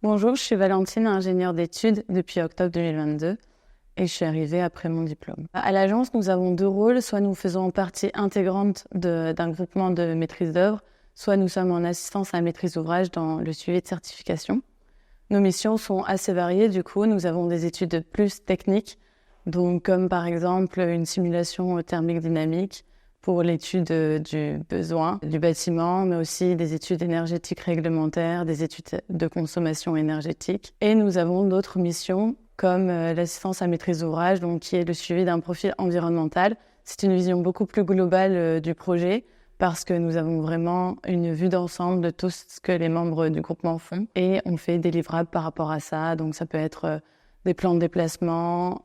Bonjour, je suis Valentine, ingénieure d'études depuis octobre 2022 et je suis arrivée après mon diplôme. À l'agence, nous avons deux rôles, soit nous faisons partie intégrante d'un groupement de maîtrise d'œuvre, soit nous sommes en assistance à la maîtrise d'ouvrage dans le suivi de certification. Nos missions sont assez variées, du coup, nous avons des études plus techniques, donc comme par exemple une simulation thermique dynamique pour l'étude du besoin du bâtiment, mais aussi des études énergétiques réglementaires, des études de consommation énergétique. Et nous avons d'autres missions comme l'assistance à maîtrise d'ouvrage, donc qui est le suivi d'un profil environnemental. C'est une vision beaucoup plus globale du projet parce que nous avons vraiment une vue d'ensemble de tout ce que les membres du groupement font et on fait des livrables par rapport à ça. Donc ça peut être des plans de déplacement,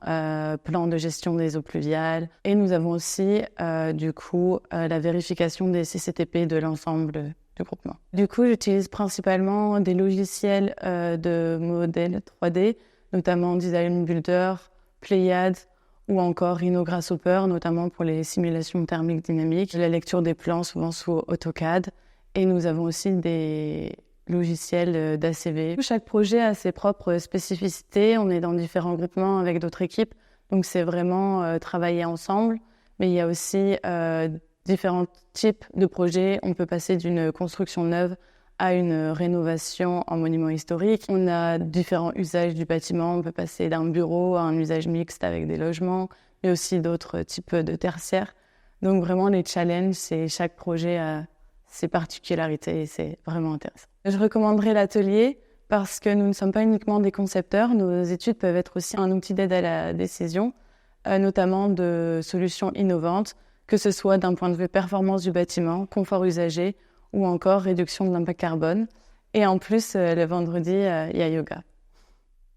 plans de gestion des eaux pluviales. Et nous avons aussi, la vérification des CCTP de l'ensemble du groupement. Du coup, j'utilise principalement des logiciels de modèles 3D, notamment Design Builder, Pléiade ou encore Rhino Grasshopper, notamment pour les simulations thermiques dynamiques, la lecture des plans souvent sous AutoCAD. Et nous avons aussi des logiciels d'ACV. Chaque projet a ses propres spécificités. On est dans différents groupements avec d'autres équipes, donc c'est vraiment travailler ensemble. Mais il y a aussi différents types de projets. On peut passer d'une construction neuve à une rénovation en monument historique. On a différents usages du bâtiment. On peut passer d'un bureau à un usage mixte avec des logements, mais aussi d'autres types de tertiaires. Donc vraiment, les challenges, c'est chaque projet a ses particularités et c'est vraiment intéressant. Je recommanderais l'atelier parce que nous ne sommes pas uniquement des concepteurs. Nos études peuvent être aussi un outil d'aide à la décision, notamment de solutions innovantes, que ce soit d'un point de vue performance du bâtiment, confort usager ou encore réduction de l'impact carbone. Et en plus, le vendredi, il y a yoga.